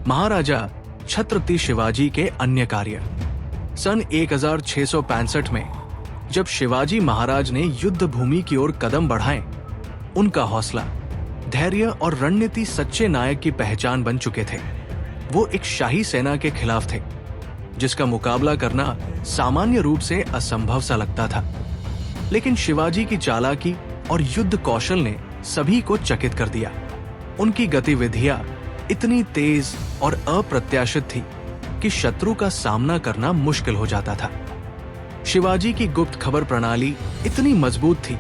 महाराजा छत्रपति शिवाजी के अन्य कार्य। सन 1665 में जब शिवाजी महाराज ने युद्ध भूमि की ओर कदम बढ़ाए, उनका हौसला, धैर्य और रणनीति सच्चे नायक की पहचान बन चुके थे। वो एक शाही सेना के खिलाफ थे जिसका मुकाबला करना सामान्य रूप से असंभव सा लगता था। लेकिन शिवाजी की चालाकी और युद्ध कौशल ने सभी को चकित कर दिया। उनकी गतिविधियां इतनी तेज और अप्रत्याशित थी कि शत्रु का सामना करना मुश्किल हो जाता था। शिवाजी की गुप्त खबर प्रणाली इतनी मजबूत थी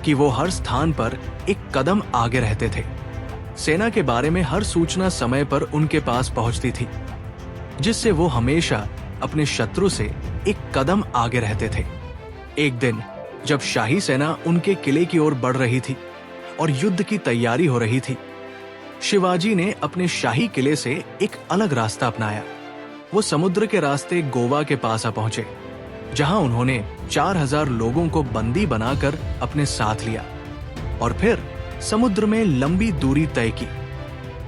कि वो हर स्थान पर एक कदम आगे रहते थे। सेना के बारे में हर सूचना समय पर उनके पास पहुंचती थी, जिससे वो हमेशा अपने शत्रु से एक कदम आगे रहते थे। एक दिन जब शाही सेना उनके किले की ओर बढ़ रही थी और युद्ध की तैयारी हो रही थी, शिवाजी ने अपने शाही किले से एक अलग रास्ता अपनाया। वो समुद्र के रास्ते गोवा के पास आ पहुंचे, जहां उन्होंने 4000 लोगों को बंदी बनाकर अपने साथ लिया और फिर समुद्र में लंबी दूरी तय की।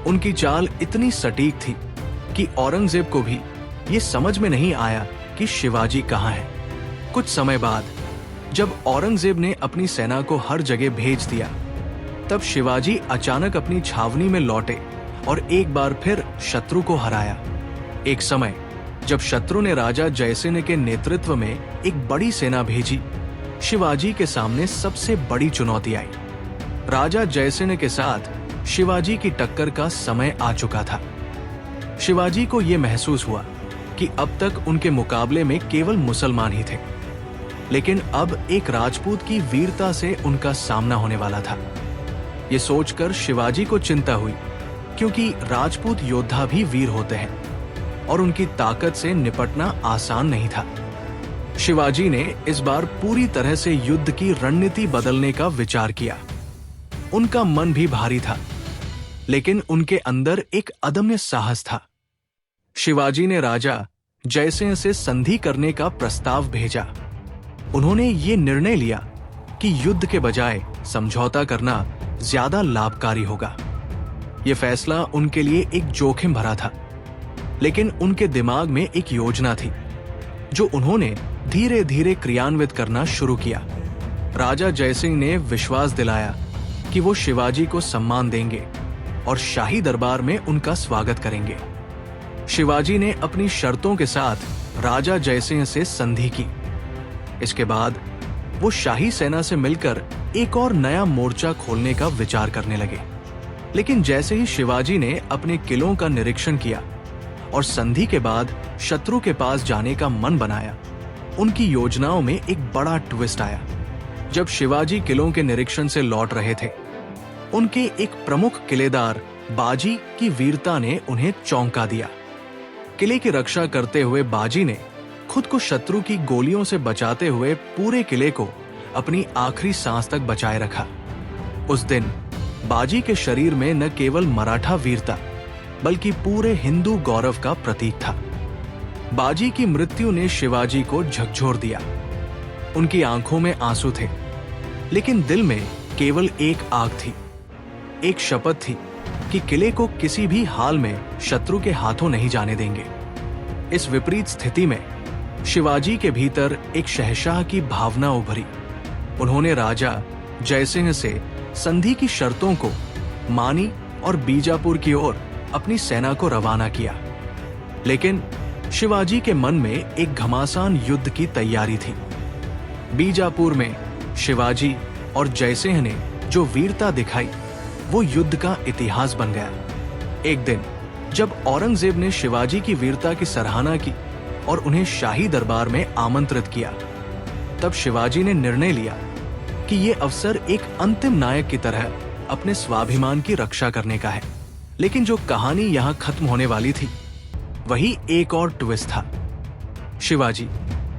उनकी चाल इतनी सटीक थी कि औरंगजेब को भी ये समझ में नहीं आया कि शिवाजी कहाँ है। कुछ समय बाद जब औरंगजेब ने अपनी सेना को हर जगह भेज दिया, तब शिवाजी अचानक अपनी छावनी में लौटे और एक बार फिर शत्रु को हराया। एक समय जब शत्रु ने राजा जयसेन के नेतृत्व में एक बड़ी सेना भेजी, शिवाजी के सामने सबसे बड़ी चुनौती आई। राजा जयसेन के साथ शिवाजी की टक्कर का समय आ चुका था। शिवाजी को यह महसूस हुआ कि अब तक उनके मुकाबले में केवल मुसलमान ही थे, लेकिन अब एक राजपूत की वीरता से उनका सामना होने वाला था। ये सोचकर शिवाजी को चिंता हुई, क्योंकि राजपूत योद्धा भी वीर होते हैं और उनकी ताकत से निपटना आसान नहीं था। शिवाजी ने इस बार पूरी तरह से युद्ध की रणनीति बदलने का विचार किया। उनका मन भी भारी था, लेकिन उनके अंदर एक अदम्य साहस था। शिवाजी ने राजा जयसेन से संधि करने का प्रस्ताव भेजा। उन्होंने ये निर्णय लिया कि युद्ध के बजाय समझौता करना ज्यादा लाभकारी होगा। यह फैसला उनके लिए एक जोखिम भरा था, लेकिन उनके दिमाग में एक योजना थी जो उन्होंने धीरे धीरे क्रियान्वित करना शुरू किया। राजा जयसिंह ने विश्वास दिलाया कि वो शिवाजी को सम्मान देंगे और शाही दरबार में उनका स्वागत करेंगे। शिवाजी ने अपनी शर्तों के साथ राजा जयसिंह से संधि की। इसके बाद वो शाही सेना से मिलकर एक और नया मोर्चा खोलने का विचार करने लगे। लेकिन जैसे ही शिवाजी ने अपने किलों का निरीक्षण किया और संधि के बाद शत्रु के पास जाने का मन बनाया, उनकी योजनाओं में एक बड़ा ट्विस्ट आया। जब शिवाजी किलों के निरीक्षण से लौट रहे थे, उनके एक प्रमुख किलेदार बाजी की वीरता ने उन्हें चौंका दिया। किले की रक्षा करते हुए बाजी ने खुद को शत्रु की गोलियों से बचाते हुए पूरे किले को अपनी आखिरी सांस तक बचाए रखा। उस दिन बाजी के शरीर में न केवल मराठा वीरता बल्कि पूरे हिंदू गौरव का प्रतीक था। बाजी की मृत्यु ने शिवाजी को झकझोर दिया। उनकी आंखों में आंसू थे, लेकिन दिल में केवल एक आग थी। एक शपथ थी कि किले को किसी भी हाल में शत्रु के हाथों नहीं जाने देंगे। इस विपरीत स्थिति में शिवाजी के भीतर एक शहंशाह की भावना उभरी। उन्होंने राजा जयसिंह से संधि की शर्तों को मानी और बीजापुर की ओर अपनी सेना को रवाना किया। लेकिन शिवाजी के मन में एक घमासान युद्ध की तैयारी थी। बीजापुर में शिवाजी और जयसिंह ने जो वीरता दिखाई, वो युद्ध का इतिहास बन गया। एक दिन जब औरंगजेब ने शिवाजी की वीरता की सराहना की और उन्हें शाही दरबार में आमंत्रित किया, तब शिवाजी ने निर्णय लिया कि यह अवसर एक अंतिम नायक की तरह अपने स्वाभिमान की रक्षा करने का है। लेकिन जो कहानी यहां खत्म होने वाली थी, वही एक और ट्विस्ट था। शिवाजी,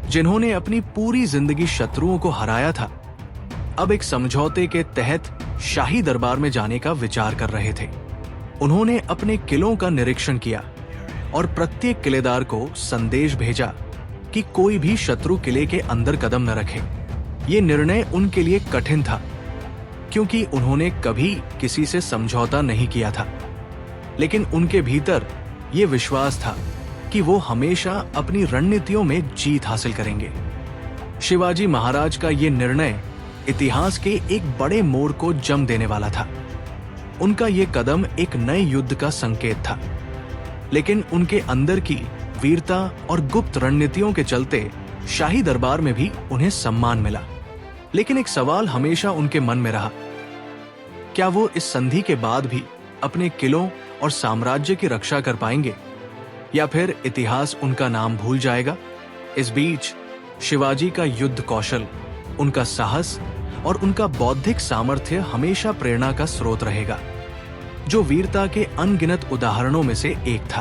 जिन्होंने अपनी पूरी जिंदगी शत्रुओं को हराया था, अब एक समझौते के तहत शाही दरबार में जाने का विचार कर रहे थे। उन्होंने अपने किलों का निरीक्षण किया और प्रत्येक किलेदार को संदेश भेजा कि कोई भी शत्रु किले के अंदर कदम न रखे। ये निर्णय उनके लिए कठिन था, क्योंकि उन्होंने कभी किसी से समझौता नहीं किया था, लेकिन उनके भीतर ये विश्वास था कि वो हमेशा अपनी रणनीतियों में जीत हासिल करेंगे। शिवाजी महाराज का ये निर्णय इतिहास के एक बड़े मोड़ को जन्म देने वाला था। उनका ये कदम एक नए युद्ध का संकेत था, लेकिन उनके अंदर की वीरता और गुप्त रणनीतियों के चलते शाही दरबार में भी उन्हें सम्मान मिला। लेकिन एक सवाल हमेशा उनके मन में रहा, क्या वो इस संधि के बाद भी अपने किलों और साम्राज्य की रक्षा कर पाएंगे, या फिर इतिहास उनका नाम भूल जाएगा? इस बीच शिवाजी का युद्ध कौशल, उनका साहस और उनका बौद्धिक सामर्थ्य हमेशा प्रेरणा का स्रोत रहेगा, जो वीरता के अनगिनत उदाहरणों में से एक था।